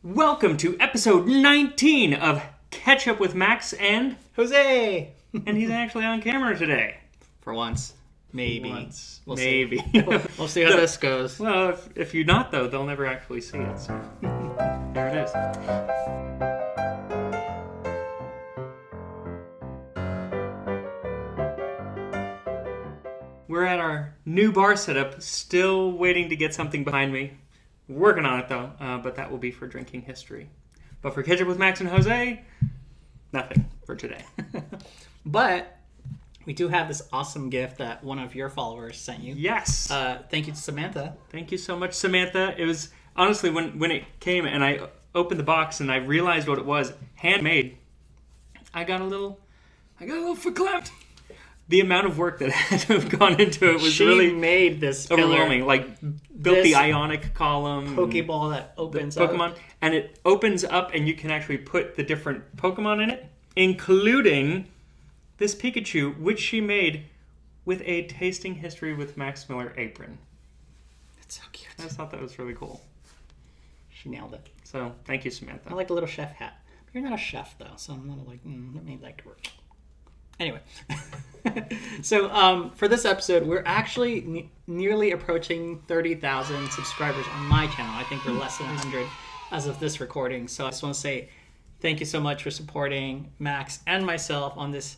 Welcome to episode 19 of Ketchup with Max and Jose! and he's actually on camera today. For once. Maybe. We'll Maybe. see. We'll see how this goes. Well, if you're not, though, they'll never actually see it. So there it is. We're at our new bar setup, still waiting to get something behind me. Working on it, though, but that will be for drinking history. But for Ketchup with Max and Jose, nothing for today. But we do have this awesome gift that one of your followers sent you. Yes. Thank you to Samantha. Thank you so much, Samantha. It was, honestly, when it came and I opened the box and I realized what it was, handmade, I got a little verklempt. The amount of work that had to have gone into it was She really made this overwhelming. Like, built the ionic column. Pokeball that opens up. Pokemon. And it opens up and you can actually put the different Pokemon in it, including this Pikachu, which she made with a tasting history with Max Miller apron. It's so cute. I just thought that was really cool. She nailed it. So, thank you, Samantha. I like the little chef hat. You're not a chef, though, so I'm not like, let me like... Anyway. So, for this episode, we're actually nearly approaching 30,000 subscribers on my channel. I think we're less than 100 as of this recording. So I just want to say thank you so much for supporting Max and myself on this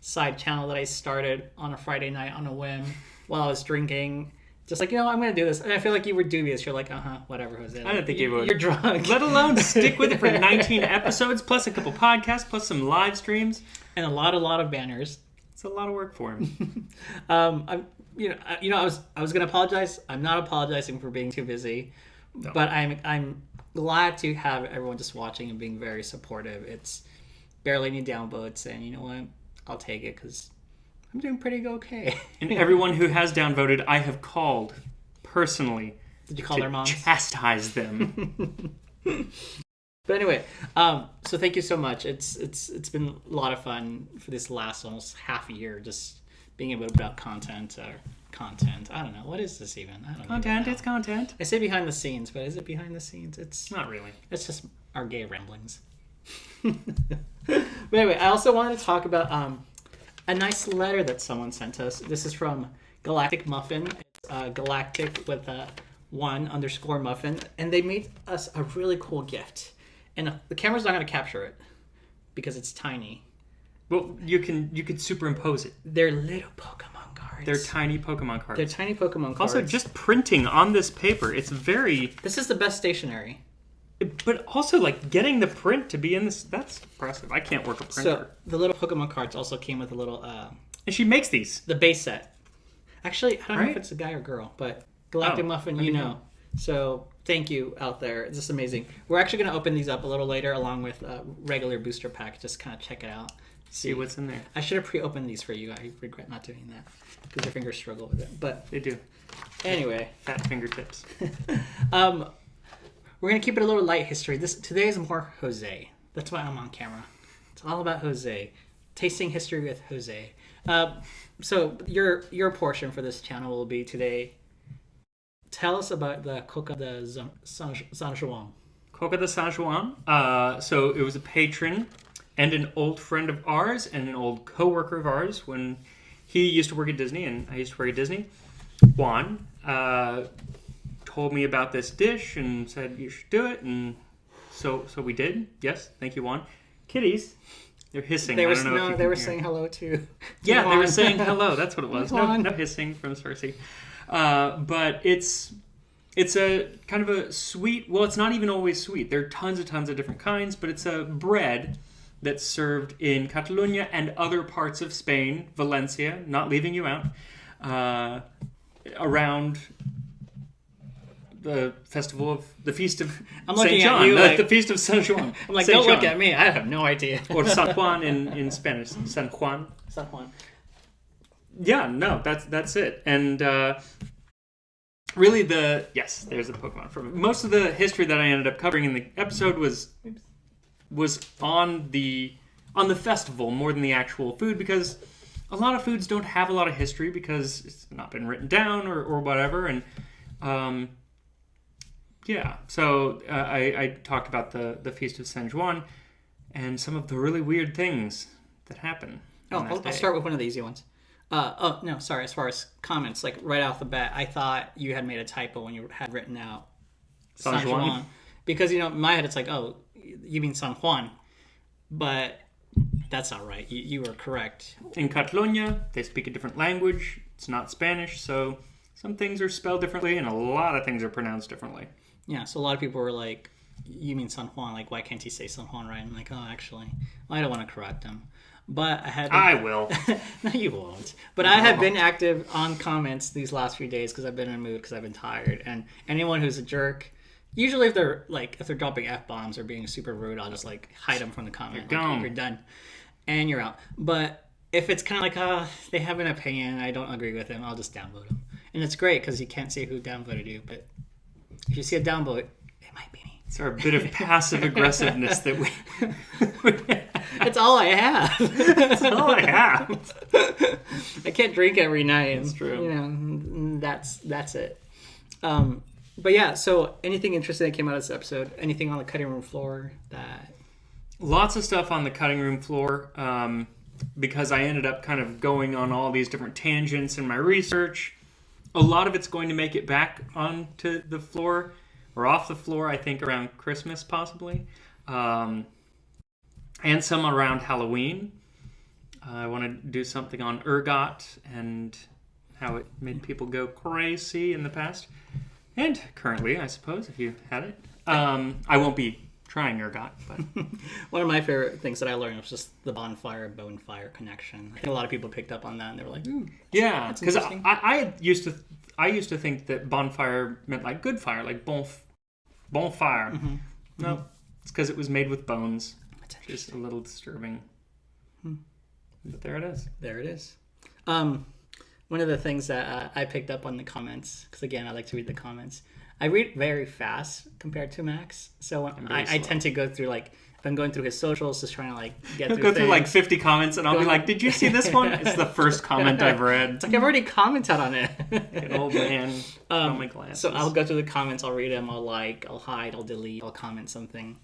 side channel that I started on a Friday night on a whim while I was drinking. Just like, I'm going to do this. And I feel like you were dubious. You're like, whatever, Jose. I didn't think you would. You're drunk. Let alone stick with it for 19 episodes, plus a couple podcasts, plus some live streams. And a lot of banners. It's a lot of work for him. I was going to apologize. I'm not apologizing for being too busy. No. But I'm glad to have everyone just watching and being very supportive. It's barely any downvotes. And you know what? I'll take it because I'm doing pretty okay. And everyone who has downvoted, I have called personally. Did you call their moms? Chastise them. But anyway, so thank you so much. It's been a lot of fun for this last almost half a year, just being able to put out content. I don't know. What is this even? I don't know. Content, it's content. I say behind the scenes, but is it behind the scenes? It's not really. It's just our gay ramblings. But anyway, I also wanted to talk about a nice letter that someone sent us. This is from Galactic Muffin. It's Galactic with a 1_Muffin, and they made us a really cool gift. And the camera's not going to capture it because it's tiny. Well, you could superimpose it. They're little Pokemon cards. They're tiny Pokemon cards. Also, just printing on this paper, it's very... This is the best stationery. But also, like, getting the print to be in this, that's impressive. I can't work a printer. So, the little Pokemon cards also came with a little... and she makes these. The base set. Actually, I don't know if it's a guy or girl, but Galactic Muffin, you know. So, thank you out there. It's just amazing. We're actually going to open these up a little later along with a regular booster pack. Just kind of check it out. See what's in there. I should have pre-opened these for you. I regret not doing that because your fingers struggle with it. But they do. Anyway. Fat fingertips. We're going to keep it a little light history. Today is more Jose. That's why I'm on camera. It's all about Jose. Tasting history with Jose. So your portion for this channel will be today. Tell us about the Coca de San Juan. Coca de San Juan. So it was a patron and an old friend of ours and an old co-worker of ours when he used to work at Disney and I used to work at Disney. Juan told me about this dish and said you should do it, and so we did. Yes, thank you, Juan. Kitties, they're hissing. They were saying hello to yeah, Juan. They were saying hello. That's what it was. No hissing from Cersei. But it's a kind of a sweet. Well, it's not even always sweet. There are tons of different kinds, but it's a bread that's served in Catalonia and other parts of Spain, Valencia, not leaving you out, around the feast of St. John, the feast of San Juan. I'm like, don't look at me. I have no idea. Or San Juan in Spanish. San Juan. San Juan. Yeah, no, that's it. And really there's a Pokemon from it. Most of the history that I ended up covering in the episode was on the festival more than the actual food, because a lot of foods don't have a lot of history because it's not been written down or whatever, and Yeah. So I talked about the Feast of San Juan and some of the really weird things that happen. I'll start with one of the easy ones. No, sorry. As far as comments, like right off the bat, I thought you had made a typo when you had written out San Juan. Because, in my head, it's like, oh, you mean San Juan. But that's not right. You were correct. In Catalonia, they speak a different language. It's not Spanish, so some things are spelled differently and a lot of things are pronounced differently. Yeah, so a lot of people were like, you mean San Juan? Like, why can't he say San Juan right? I'm like, oh, actually, I don't want to correct him. But I will. No, you won't. But I have been active on comments these last few days because I've been in a mood because I've been tired. And anyone who's a jerk, usually if they're dropping F-bombs or being super rude, I'll just hide them from the comment. You're done. And you're out. But if it's kind of like, they have an opinion, I don't agree with them, I'll just downvote them. And it's great because you can't see who downvoted you. But if you see a downvote, it might be me. It's our bit of passive aggressiveness that we... It's all I have. It's all I have. I can't drink every night. That's true. That's it. But yeah, so anything interesting that came out of this episode? Anything on the cutting room floor that... Lots of stuff on the cutting room floor because I ended up kind of going on all these different tangents in my research. A lot of it's going to make it back onto the floor or off the floor, I think, around Christmas possibly. And some around Halloween. I want to do something on ergot and how it made people go crazy in the past. And currently, I suppose, if you had it. I won't be trying ergot, but... One of my favorite things that I learned was just the bonfire-bonefire connection. I think a lot of people picked up on that, and they were like, ooh, yeah, because I used to think that bonfire meant like good fire, like bonfire. Mm-hmm. No, it's because it was made with bones. Just a little disturbing. But there it is. There it is. One of the things that I picked up on the comments, because again, I like to read the comments. I read very fast compared to Max. So I tend to go through, if I'm going through his socials, just trying to, get through things. 50 comments, and I'll be like, did you see this one? It's the first comment I've read. It's like, I've already commented on it. An old man. Oh, my glasses. So I'll go through the comments, I'll read them, I'll hide, I'll delete, I'll comment something.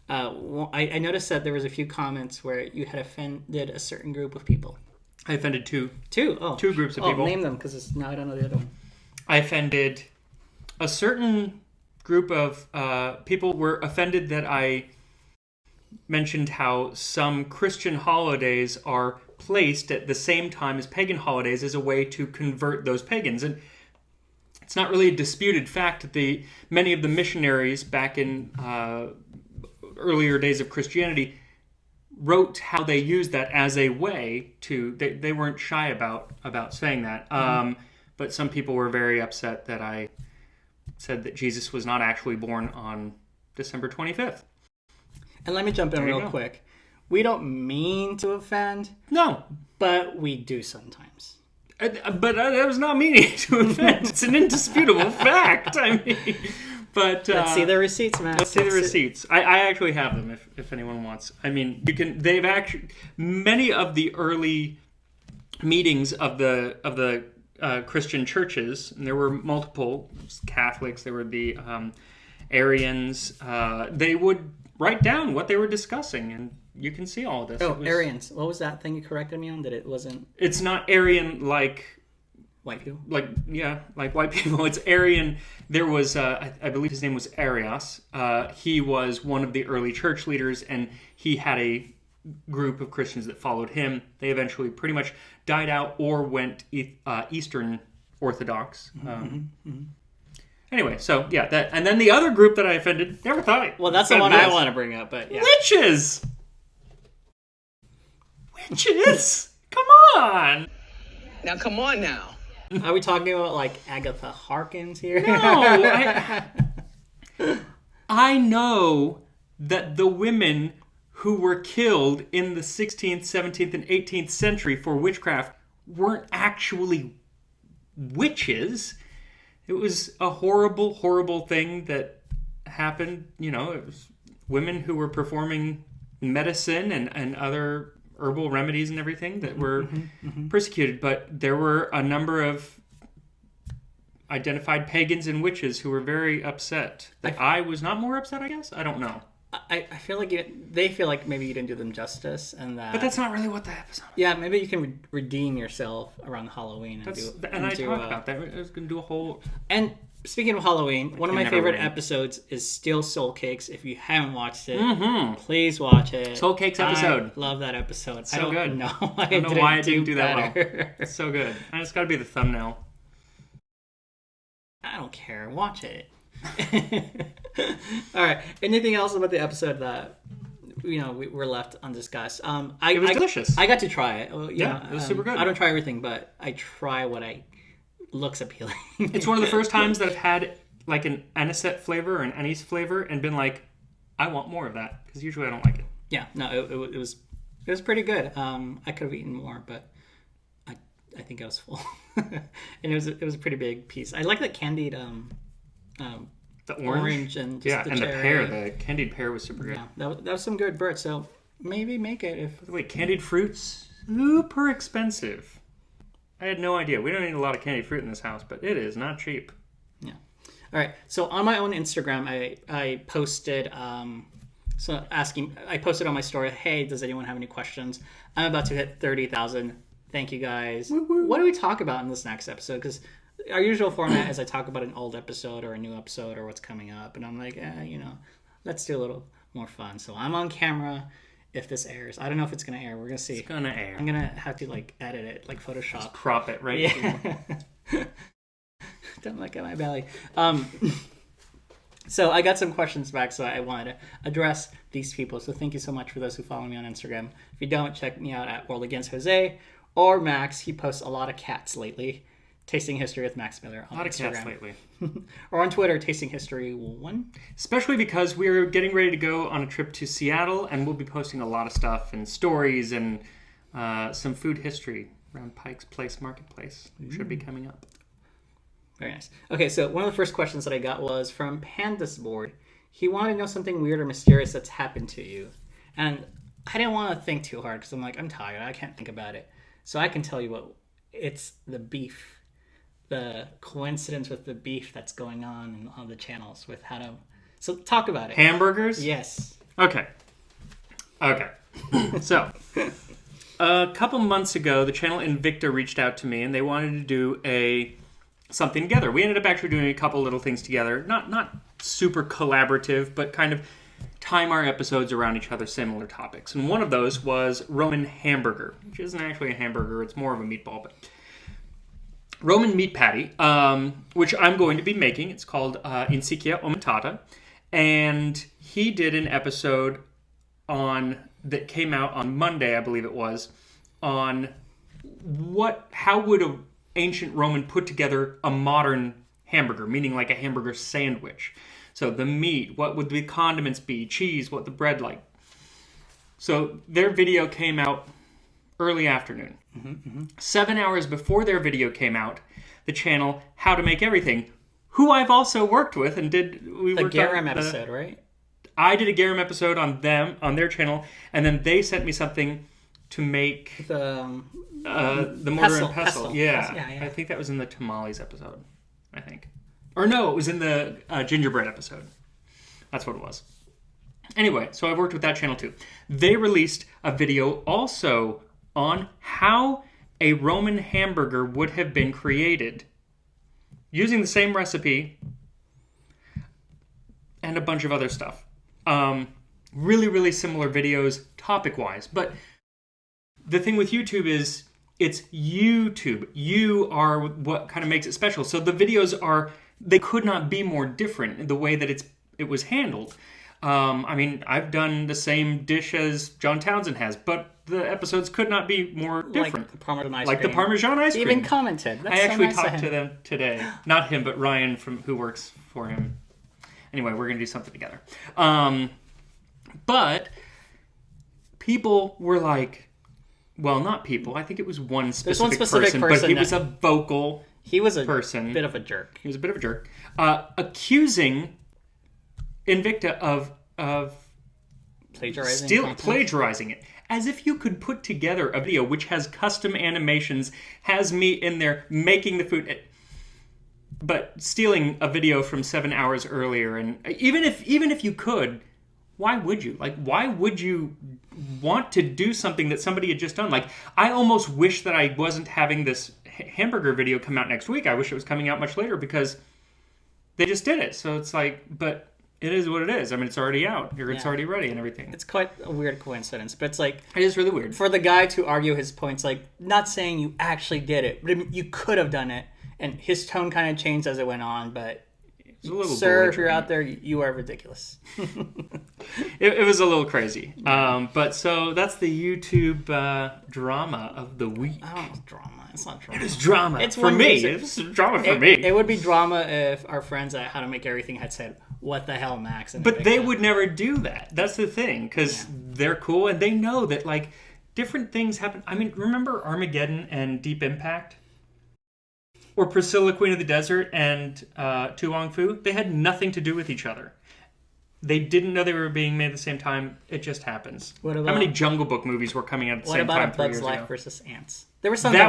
I noticed that there was a few comments where you had offended a certain group of people. I offended two. Two? Oh. Two groups of people. Name them, because now I don't know the other one. I offended a certain group of people were offended that I mentioned how some Christian holidays are placed at the same time as pagan holidays as a way to convert those pagans. And it's not really a disputed fact that many of the missionaries back in earlier days of Christianity wrote how they used that as a way to... They weren't shy about saying that. But some people were very upset that I said that Jesus was not actually born on December 25th. And let me jump in real quick. We don't mean to offend. No. But we do sometimes. But that was not meaning to offend. It's an indisputable fact. I mean... But let's see the receipts, man. Let's see the receipts. I actually have them if anyone wants. I mean, you can. They've actually many of the early meetings of the Christian churches, and there were multiple Catholics. There were the Arians. They would write down what they were discussing, and you can see all of this. Arians. What was that thing you corrected me on? That it wasn't. It's not Aryan like. White people? Like white people. It's Arian. There was, I believe his name was Arias. He was one of the early church leaders, and he had a group of Christians that followed him. They eventually pretty much died out or went Eastern Orthodox. Anyway, so yeah, that, and then the other group that I offended, never thought it. Well, that's the one I want to bring up, but yeah. Witches! Come on! Now, come on now. Are we talking about Agatha Harkins here? No, I know that the women who were killed in the 16th, 17th, and 18th century for witchcraft weren't actually witches. It was a horrible, horrible thing that happened. It was women who were performing medicine and other herbal remedies and everything that were persecuted, but there were a number of, identified pagans and witches who were very upset. That I was not more upset, I guess? I don't know. I feel like they feel like maybe you didn't do them justice, and that. But that's not really what the episode is. Yeah, maybe you can redeem yourself around Halloween and I talked about that. I was going to do a whole. And speaking of Halloween, one of my favorite episodes is still Soul Cakes. If you haven't watched it, please watch it. Soul Cakes episode. I love that episode. So good. I don't know why I didn't do that well. It's so good. And it's got to be the thumbnail. I don't care. Watch it. All right. Anything else about the episode that we were left undiscussed? It was delicious. I got to try it. It was super good. I don't try everything, but I try what looks appealing. It's one of the first times that I've had like an anisette flavor or an anise flavor and been like, I want more of that, because usually I don't like it. Yeah. No, it was pretty good. I could have eaten more, but I think I was full. And it was a pretty big piece. I like that candied. The orange and the cherry. The pear, the candied pear was super good. Yeah, that was some good bird. So maybe make it if. By the way, candied fruits super expensive. I had no idea. We don't eat a lot of candied fruit in this house, but it is not cheap. Yeah. All right. So on my own Instagram, I posted I posted on my story, hey, does anyone have any questions? I'm about to hit 30,000. Thank you guys. Woo-woo. What do we talk about in this next episode? Because our usual format is I talk about an old episode or a new episode or what's coming up, and I'm like, let's do a little more fun. So I'm on camera if this airs. I don't know if it's gonna air. We're gonna see. It's gonna air. I'm gonna have to edit it, Photoshop. Just crop it right. Yeah. Don't look at my belly. So I got some questions back, so I wanted to address these people. So thank you so much for those who follow me on Instagram. If you don't, check me out at World Against Jose or Max. He posts a lot of cats lately. Tasting History with Max Miller on Instagram. A lot of cats lately. Or on Twitter, Tasting History 1. Especially because we're getting ready to go on a trip to Seattle, and we'll be posting a lot of stuff and stories and some food history around Pike's Place Marketplace. Should be coming up. Very nice. Okay, so one of the first questions that I got was from Pandas Board. He wanted to know something weird or mysterious that's happened to you. And I didn't want to think too hard because I'm like, I'm tired. I can't think about it. So I can tell you what. It's the beef. The coincidence with the beef that's going on the channels with how to... So talk about it. Hamburgers? Yes. Okay. So, a couple months ago, the channel Invicta reached out to me, and they wanted to do something together. We ended up actually doing a couple little things together. Not super collaborative, but kind of time our episodes around each other, similar topics. And one of those was Roman hamburger, which isn't actually a hamburger. It's more of a meatball, but... Roman meat patty, which I'm going to be making. It's called Insicchia Aumentata. And he did an episode that came out on Monday, I believe it was, on how would an ancient Roman put together a modern hamburger, meaning like a hamburger sandwich. So the meat, what would the condiments be, cheese, what the bread like. So their video came out early afternoon. 7 hours before their video came out, the channel How to Make Everything, who I've also worked with and we the Garum episode, right? I did a Garum episode on their channel, and then they sent me something to make the mortar and pestle. Yeah. I think that was in the tamales episode. I think, or no, it was in the gingerbread episode. That's what it was. Anyway, so I've worked with that channel too. They released a video also on how a Roman hamburger would have been created using the same recipe and a bunch of other stuff. Really, really similar videos topic-wise. But the thing with YouTube is it's YouTube. You are what kind of makes it special. So the videos they could not be more different in the way that it was handled. I've done the same dish as John Townsend has, but the episodes could not be more different. Like the Parmesan ice cream. He even commented. I actually talked to them today. Not him, but Ryan who works for him. Anyway, we're going to do something together. But people were like, well, not people. I think it was one specific person, but he was a vocal He was a person. bit of a jerk. He was a bit of a jerk. Accusing Invicta of plagiarizing it. As if you could put together a video which has custom animations, has me in there making the food. But stealing a video from 7 hours earlier, and even if you could, why would you? Like, why would you want to do something that somebody had just done? Like, I almost wish that I wasn't having this hamburger video come out next week. I wish it was coming out much later because they just did it. So it's like, but it is what it is. I mean, it's already out. It's already ready and everything. It's quite a weird coincidence, but it's like... It is really weird. For the guy to argue his points, like, not saying you actually did it, but you could have done it. And his tone kind of changed as it went on, but... Sir, if you're out there, you are ridiculous. It was a little crazy. But so that's the YouTube drama of the week. I don't know, drama. It's not drama. It is drama. It's for me. It's drama for me. It would be drama if our friends at How to Make Everything had said, "What the hell, Max?" But they would never do that. That's the thing, because they're cool and they know that like different things happen. I mean, remember Armageddon and Deep Impact? Or Priscilla, Queen of the Desert, and Tu Wong Fu, they had nothing to do with each other. They didn't know they were being made at the same time. It just happens. How many Jungle Book movies were coming out at the same time? What about Bugs Life versus Ants? There was something that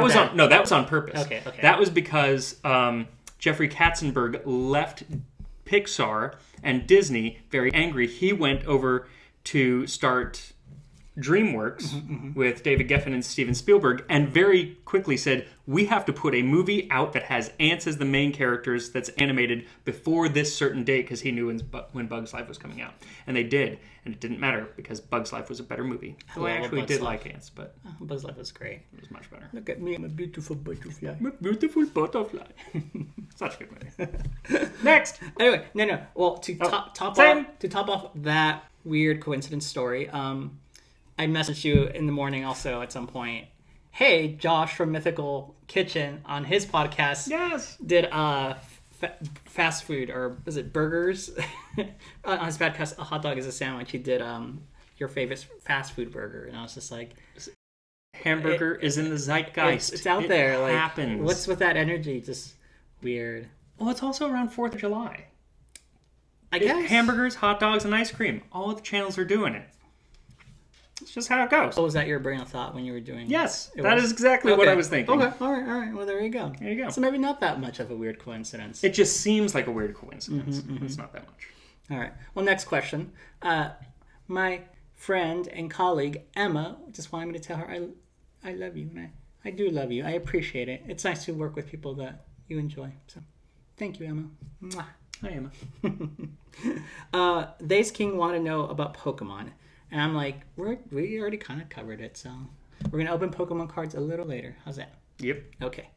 was on purpose. Okay. That was because Jeffrey Katzenberg left Pixar and Disney very angry. He went over to start DreamWorks with David Geffen and Steven Spielberg, and very quickly said, we have to put a movie out that has ants as the main characters that's animated before this certain date, because he knew when Bugs Life was coming out. And they did, and it didn't matter because Bugs Life was a better movie. Though I actually did like ants, but Bugs Life was great. It was much better. Look at me, I'm a beautiful butterfly. I'm a beautiful butterfly. Such a good movie. Next! Anyway, no. Well, to top off that weird coincidence story, I messaged you in the morning also at some point. Hey, Josh from Mythical Kitchen on his podcast did fast food, or is it burgers? On his podcast, A Hot Dog is a Sandwich, he did your favorite fast food burger. And I was just like... Hamburger is in the zeitgeist. It's out there. Like, happens. What's with that energy? Just weird. Well, it's also around 4th of July. I guess. Hamburgers, hot dogs, and ice cream. All of the channels are doing it. It's just how it goes. Oh, was that your brain of thought when you were doing... Yes, that is exactly what I was thinking. Okay, all right. Well, there you go. There you go. So maybe not that much of a weird coincidence. It just seems like a weird coincidence. It's not that much. All right. Well, next question. My friend and colleague, Emma, just wanted me to tell her I love you, and I do love you. I appreciate it. It's nice to work with people that you enjoy. So thank you, Emma. Mwah. Hi, Emma. Days King want to know about Pokemon. And I'm like, we already kind of covered it, so we're going to open Pokemon cards a little later. How's that? Yep. Okay.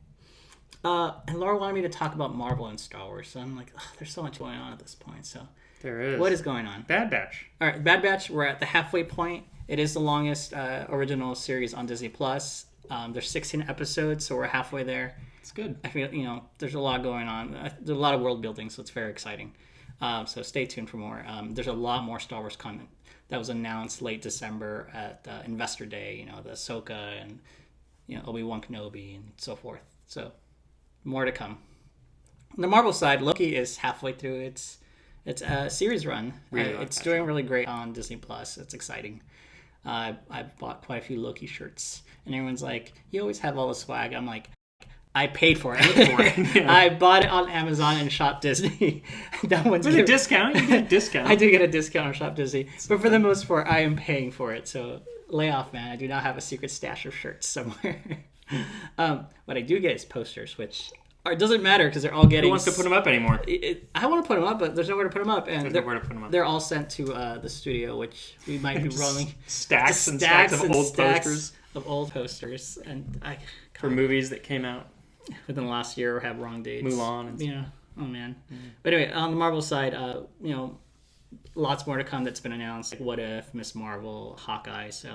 And Laura wanted me to talk about Marvel and Star Wars, so I'm like, there's so much going on at this point. So there is. What is going on? Bad Batch. All right, Bad Batch, we're at the halfway point. It is the longest original series on Disney+. There's 16 episodes, so we're halfway there. It's good. I feel, there's a lot going on. There's a lot of world building, so it's very exciting. So stay tuned for more. There's a lot more Star Wars content that was announced late December at Investor Day, the Ahsoka and, Obi-Wan Kenobi and so forth. So, more to come. On the Marvel side, Loki is halfway through its series run. It's doing really great on Disney+. It's exciting. I bought quite a few Loki shirts. And everyone's like, you always have all the swag. I'm like, I paid for it. Yeah. I bought it on Amazon and Shop Disney. That one's with a discount. You get a discount. I do get a discount on Shop Disney, but for the most part, I am paying for it. So lay off, man. I do not have a secret stash of shirts somewhere. What I do get is posters, which it doesn't matter because they're all getting. Who wants to put them up anymore? I want to put them up, but there's nowhere to put them up, and there's nowhere to put them up. They're all sent to the studio, which we might be rolling stacks and stacks of old posters. Of old posters, and for movies that came out within the last year or have wrong dates. Mulan and stuff. Oh man. But anyway, on the Marvel side, lots more to come that's been announced. Like What If, Miss Marvel, Hawkeye. So,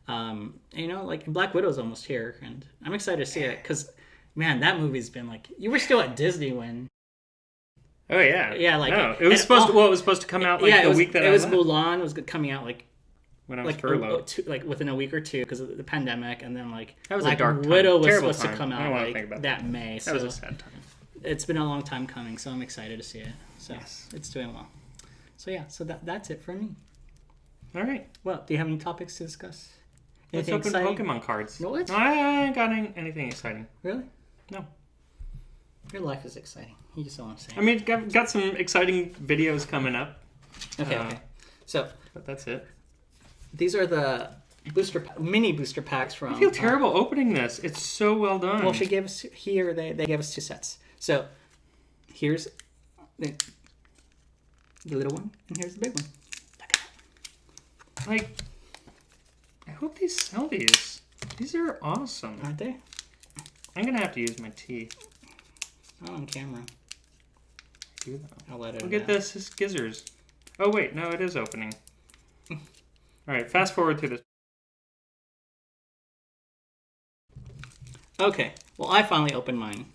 Black Widow's almost here, and I'm excited to see it because, man, that movie's been like. You were still at Disney when. Oh yeah. Yeah, it was supposed. It was supposed to come out the week that it was Mulan was coming out when I was furloughed. Within a week or two because of the pandemic, and then that was a dark time. Widow was Terrible supposed time. to come out I don't want to think about that May. That was a sad time. It's been a long time coming, so I'm excited to see it. So yes. It's doing well. So yeah, that's it for me. All right. Well, do you have any topics to discuss? Let's open Pokemon cards. No, what? I ain't got anything exciting. Really? No. Your life is exciting. You just don't want to say it. I mean, got some exciting videos coming up. Okay. So, But that's it. these are the mini booster packs from... I feel terrible opening this. It's so well done. Well, she gave us... Here, they gave us 2 sets. So, here's the little one, and here's the big one. Look at that. Like, I hope these sell these. These are awesome. Aren't they? I'm going to have to use my teeth. Not on camera. Do that. I'll let it Look at this. It's gizzards. Oh, wait. No, it is opening. All right. Fast forward to this. Okay. Well, I finally opened mine.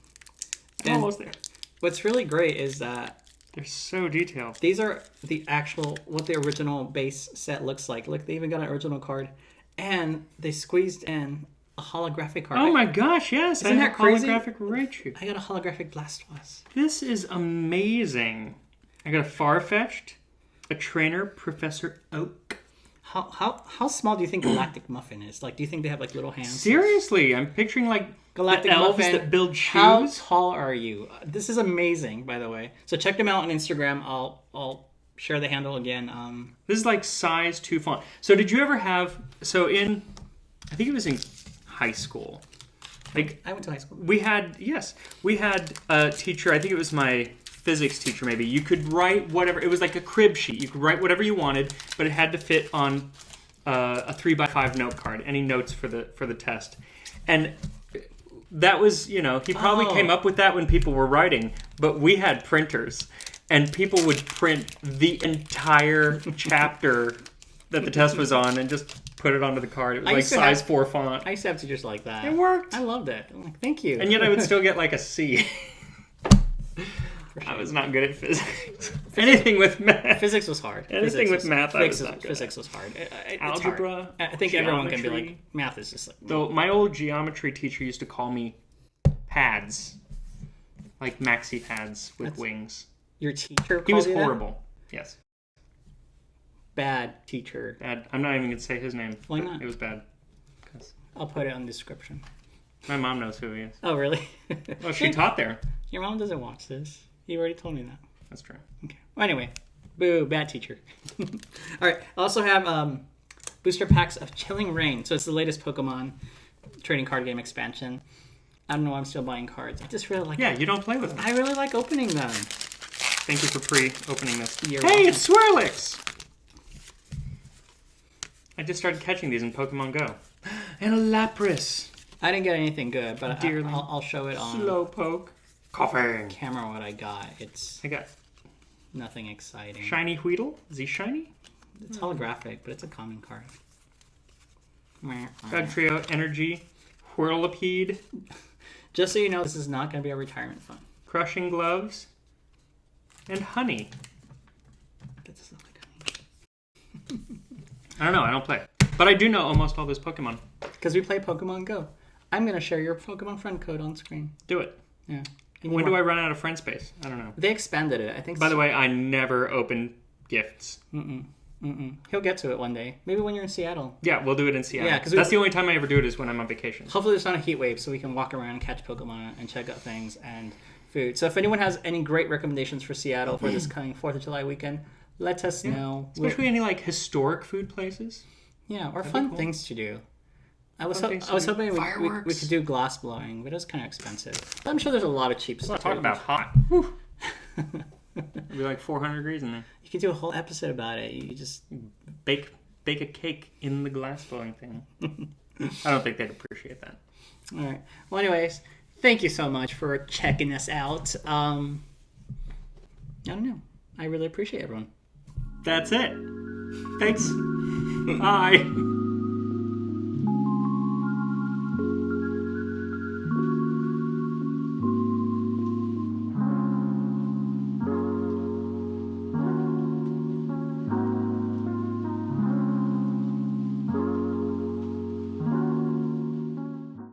And Almost there. what's really great is that They're so detailed. these are the actual, what the original base set looks like. Look, they even got an original card. And they squeezed in a holographic card. Oh my gosh, yes. Isn't I that have crazy? holographic Raichu. I got a holographic Blastoise. This is amazing. I got a Farfetch'd, a trainer, Professor Oak. How small do you think Galactic Muffin is? Like, do you think they have like little hands? Seriously, I'm picturing like Galactic the elves Muffin, that build How shoes. tall are you? This is amazing, by the way. So check them out on Instagram. I'll share the handle again. This is like size 2 font. So did you ever have, I think it was in high school. Like I went to high school. we had a teacher, I think it was my physics teacher maybe. You could write whatever, it was like a crib sheet. You could write whatever you wanted, but it had to fit on a 3x5 note card, any notes for the test. And that was, he probably came up with that when people were writing, but we had printers. And people would print the entire chapter that the test was on and just put it onto the card. It was like size 4 font. I used to have teachers like that. It worked. I loved it. I'm like, thank you. And yet I would still get like a C. I was not good at physics. Anything with math. Physics was hard. Anything with math, I was not good Physics was hard. It's Algebra, hard. I think everyone can be geometry. like, math is just like... Though my old geometry teacher used to call me pads. Like maxi pads with wings. Your teacher called He was you that? horrible. Yes. Bad teacher. Bad. I'm not even going to say his name. Why but not? It was bad. 'Cause I'll put it on the description. my mom knows who he is. Oh, really? Well, she taught there. Your mom doesn't watch this. You already told me that. That's true. Okay. Well, anyway, boo, bad teacher. All right. I also have booster packs of Chilling Reign. So it's the latest Pokemon trading card game expansion. I don't know why I'm still buying cards. I just really like Yeah, you don't play with them. I really like opening them. Thank you for pre-opening this. You're Hey, welcome. it's Swirlix! I just started catching these in Pokemon Go. And a Lapras. I didn't get anything good, but Dearling. I'll show it on Slowpoke. Coughing. camera what I got. It's I got nothing exciting. Shiny Weedle. Is he shiny? It's holographic, but it's a common card. God Trio, Energy, Whirlipede, Just so you know, this is not going to be a retirement fund. Crushing Gloves, and Honey. That doesn't look like honey. I don't know, I don't play. But I do know almost all those Pokemon. Because we play Pokemon Go. I'm going to share your Pokemon friend code on screen. Do it. Yeah. When do I run out of friend space? I don't know. They expanded it. I think. By the way, I never open gifts. He'll get to it one day. Maybe when you're in Seattle. Yeah, we'll do it in Seattle. Yeah, 'cause that's the only time I ever do it is when I'm on vacation. Hopefully there's not a heat wave so we can walk around and catch Pokemon and check out things and food. So if anyone has any great recommendations for Seattle for this coming 4th of July weekend, let us know. Especially any like historic food places. Yeah, or fun cool. things to do. I was Fun things to hoping do. we Fireworks. could do glass blowing, but it was kind of expensive. But I'm sure there's a lot of cheap stuff. Talk about hot. It'd be like 400 degrees in there. You could do a whole episode about it. You just Bake a cake in the glass blowing thing. I don't think they'd appreciate that. all right. Well, anyways, thank you so much for checking us out. I don't know. I really appreciate everyone. That's it. Thanks. Bye.